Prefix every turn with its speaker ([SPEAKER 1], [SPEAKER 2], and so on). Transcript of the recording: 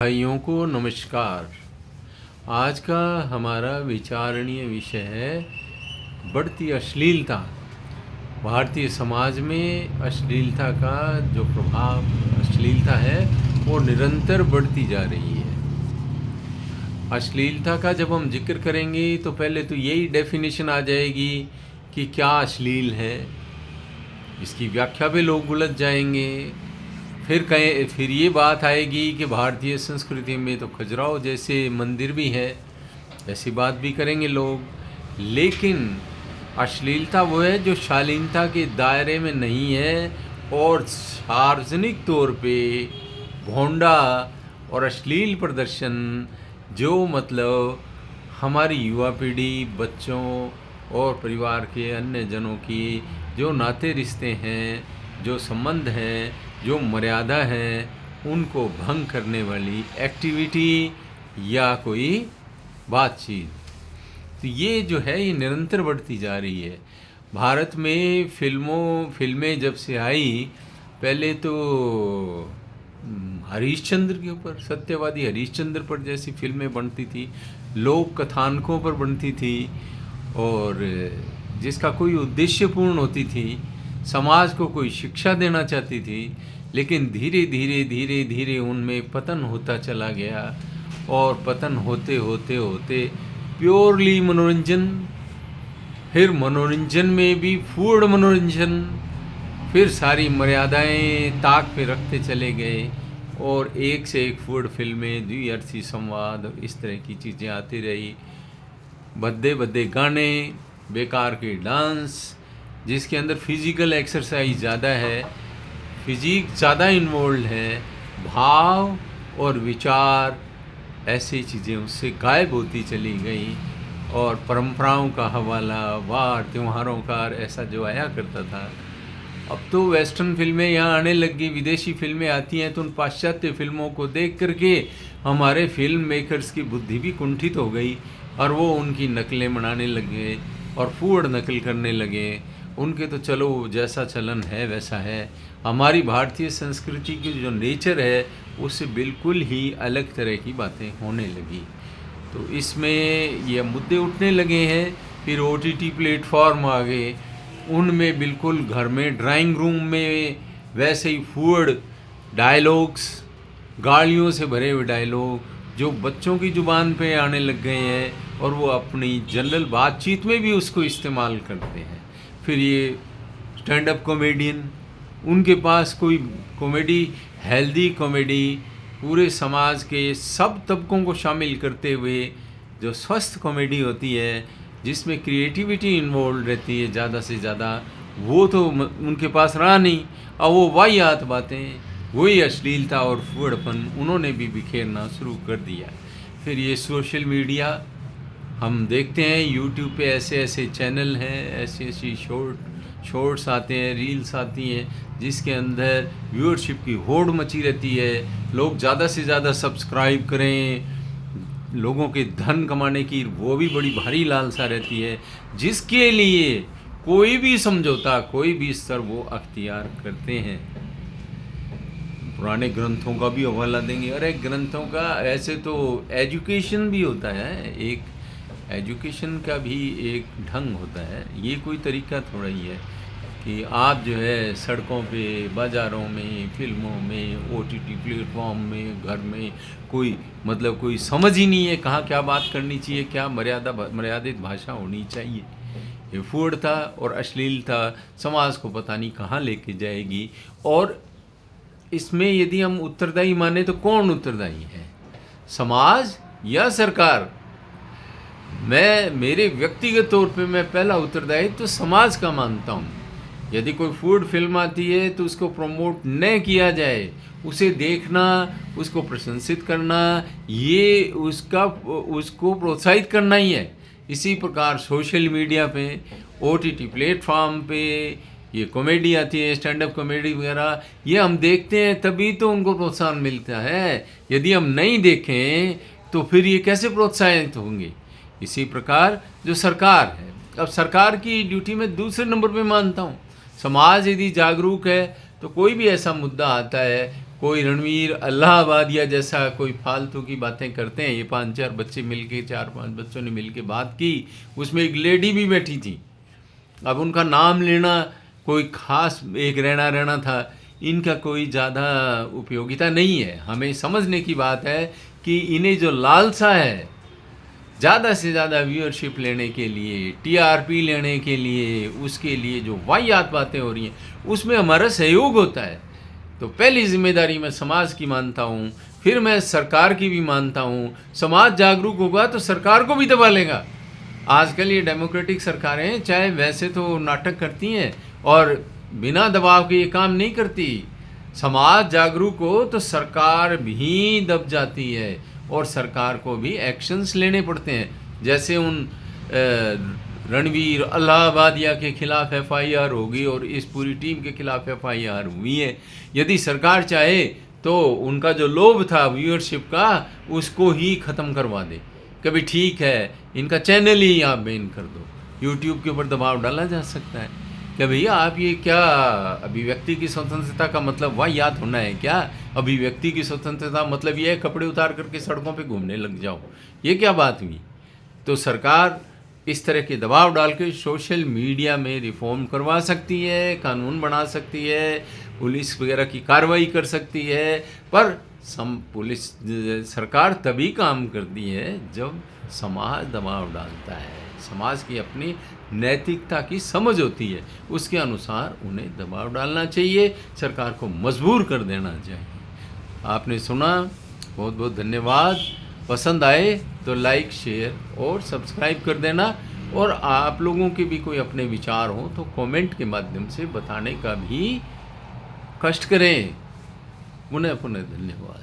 [SPEAKER 1] भाइयों को नमस्कार। आज का हमारा विचारणीय विषय है बढ़ती अश्लीलता। भारतीय समाज में अश्लीलता का जो प्रभाव अश्लीलता है वो निरंतर बढ़ती जा रही है। अश्लीलता का जब हम जिक्र करेंगे तो पहले तो यही डेफिनेशन आ जाएगी कि क्या अश्लील है। इसकी व्याख्या पे लोग उलझ जाएंगे। फिर ये बात आएगी कि भारतीय संस्कृति में तो खजुराहो जैसे मंदिर भी है, ऐसी बात भी करेंगे लोग। लेकिन अश्लीलता वो है जो शालीनता के दायरे में नहीं है और सार्वजनिक तौर पे भोंडा और अश्लील प्रदर्शन जो मतलब हमारी युवा पीढ़ी, बच्चों और परिवार के अन्य जनों की जो नाते रिश्ते हैं, जो संबंध हैं, जो मर्यादा है, उनको भंग करने वाली एक्टिविटी या कोई बातचीत। तो ये जो है ये निरंतर बढ़ती जा रही है। भारत में फिल्में जब से आई, पहले तो हरीशचंद्र के ऊपर, सत्यवादी हरीशचंद्र पर जैसी फिल्में बनती थी, लोक कथानकों पर बनती थी और जिसका कोई उद्देश्य पूर्ण होती थी, समाज को कोई शिक्षा देना चाहती थी। लेकिन धीरे धीरे धीरे धीरे उनमें पतन होता चला गया और पतन होते होते होते प्योरली मनोरंजन, फिर मनोरंजन में भी फूड मनोरंजन, फिर सारी मर्यादाएं ताक पे रखते चले गए और एक से एक फूड फिल्में, द्विअर्थी संवाद, इस तरह की चीज़ें आती रही। भद्दे भद्दे गाने, बेकार के डांस, जिसके अंदर फिजिकल एक्सरसाइज ज़्यादा है, फिजिक ज़्यादा इन्वॉल्व है, भाव और विचार, ऐसी चीज़ें उससे गायब होती चली गई और परंपराओं का हवाला, वार त्योहारों का ऐसा जो आया करता था। अब तो वेस्टर्न फिल्में यहाँ आने लग गई, विदेशी फिल्में आती हैं तो उन पाश्चात्य फिल्मों को देख करके हमारे फिल्म मेकर्स की बुद्धि भी कुंठित हो गई और वो उनकी नकलें बनाने लगे और फूड नकल करने लगे। उनके तो चलो जैसा चलन है वैसा है। हमारी भारतीय संस्कृति की जो नेचर है उससे बिल्कुल ही अलग तरह की बातें होने लगी। तो इसमें ये मुद्दे उठने लगे हैं। फिर OTT प्लेटफॉर्म आ गए, उनमें बिल्कुल घर में ड्राइंग रूम में वैसे ही फूड डायलॉग्स, गालियों से भरे हुए डायलॉग जो बच्चों की ज़ुबान पे आने लग गए हैं और वो अपनी जनरल बातचीत में भी उसको इस्तेमाल करते हैं। फिर ये स्टैंड अप कॉमेडियन, उनके पास कोई कॉमेडी, हेल्दी कॉमेडी, पूरे समाज के सब तबकों को शामिल करते हुए जो स्वस्थ कॉमेडी होती है, जिसमें क्रिएटिविटी इन्वॉल्व रहती है ज़्यादा से ज़्यादा, वो तो उनके पास रहा नहीं। और वो वाहियात बातें, वही अश्लीलता और फूहड़पन उन्होंने भी बिखेरना शुरू कर दिया। फिर ये सोशल मीडिया, हम देखते हैं यूट्यूब पे ऐसे ऐसे चैनल हैं, ऐसी ऐसी शॉर्ट्स आते हैं, रील्स आती हैं, जिसके अंदर व्यूअरशिप की होड़ मची रहती है। लोग ज़्यादा से ज़्यादा सब्सक्राइब करें, लोगों के धन कमाने की वो भी बड़ी भारी लालसा रहती है, जिसके लिए कोई भी समझौता, कोई भी स्तर वो अख्तियार करते हैं। पुराने ग्रंथों का भी हवाला देंगे। अरे ग्रंथों का, ऐसे तो एजुकेशन भी होता है, एक एजुकेशन का भी एक ढंग होता है। ये कोई तरीका थोड़ा ही है कि आप जो है सड़कों पे, बाज़ारों में, फिल्मों में, OTT प्लेटफॉर्म में, घर में कोई मतलब कोई समझ ही नहीं है कहाँ क्या बात करनी चाहिए, क्या मर्यादित भाषा होनी चाहिए। ये फूहड़ता और अश्लीलता समाज को पता नहीं कहाँ लेके जाएगी। और इसमें यदि हम उत्तरदायी माने तो कौन उत्तरदायी है, समाज या सरकार? मेरे व्यक्तिगत तौर पे मैं पहला उत्तरदायी तो समाज का मानता हूँ। यदि कोई फूड फिल्म आती है तो उसको प्रमोट न किया जाए, उसे देखना, उसको प्रशंसित करना, ये उसको प्रोत्साहित करना ही है। इसी प्रकार सोशल मीडिया पे, OTT प्लेटफॉर्म पे ये कॉमेडी आती है, स्टैंड अप कॉमेडी वगैरह, ये हम देखते हैं तभी तो उनको प्रोत्साहन मिलता है। यदि हम नहीं देखें तो फिर ये कैसे प्रोत्साहित होंगे? इसी प्रकार जो सरकार है, अब सरकार की ड्यूटी में दूसरे नंबर पे मानता हूँ। समाज यदि जागरूक है तो कोई भी ऐसा मुद्दा आता है, कोई रणवीर अल्लाहाबादिया जैसा कोई फालतू की बातें करते हैं। ये 5-4 बच्चे मिलके 4-5 बच्चों ने मिलके बात की, उसमें एक लेडी भी बैठी थी। अब उनका नाम लेना कोई ख़ास एक रहना था, इनका कोई ज़्यादा उपयोगिता नहीं है। हमें समझने की बात है कि इन्हें जो लालसा है ज़्यादा से ज़्यादा व्यूअरशिप लेने के लिए, टीआरपी लेने के लिए, उसके लिए जो वाहियात बातें हो रही हैं उसमें हमारा सहयोग होता है। तो पहली जिम्मेदारी मैं समाज की मानता हूँ, फिर मैं सरकार की भी मानता हूँ। समाज जागरूक होगा तो सरकार को भी दबा लेगा। आजकल ये डेमोक्रेटिक सरकारें चाहे वैसे तो नाटक करती हैं और बिना दबाव के ये काम नहीं करती। समाज जागरूक हो तो सरकार भी दब जाती है और सरकार को भी एक्शंस लेने पड़ते हैं। जैसे उन रणवीर अल्लाहाबादिया के खिलाफ एफआईआर होगी और इस पूरी टीम के खिलाफ एफआईआर हुई है। यदि सरकार चाहे तो उनका जो लोभ था व्यूअरशिप का उसको ही ख़त्म करवा दे। कभी ठीक है इनका चैनल ही आप बैन कर दो, यूट्यूब के ऊपर दबाव डाला जा सकता है कि भैया आप ये क्या, अभिव्यक्ति की स्वतंत्रता का मतलब वाहियात होना है क्या? अभिव्यक्ति की स्वतंत्रता मतलब ये है कपड़े उतार करके सड़कों पे घूमने लग जाओ, ये क्या बात हुई? तो सरकार इस तरह के दबाव डाल के सोशल मीडिया में रिफॉर्म करवा सकती है, कानून बना सकती है, पुलिस वगैरह की कार्रवाई कर सकती है। पर पुलिस सरकार तभी काम करती है जब समाज दबाव डालता है, समाज की अपनी नैतिकता की समझ होती है, उसके अनुसार उन्हें दबाव डालना चाहिए, सरकार को मजबूर कर देना चाहिए। आपने सुना, बहुत बहुत धन्यवाद। पसंद आए तो लाइक, शेयर और सब्सक्राइब कर देना। और आप लोगों के भी कोई अपने विचार हों तो कमेंट के माध्यम से बताने का भी कष्ट करें। पुनः पुनः धन्यवाद।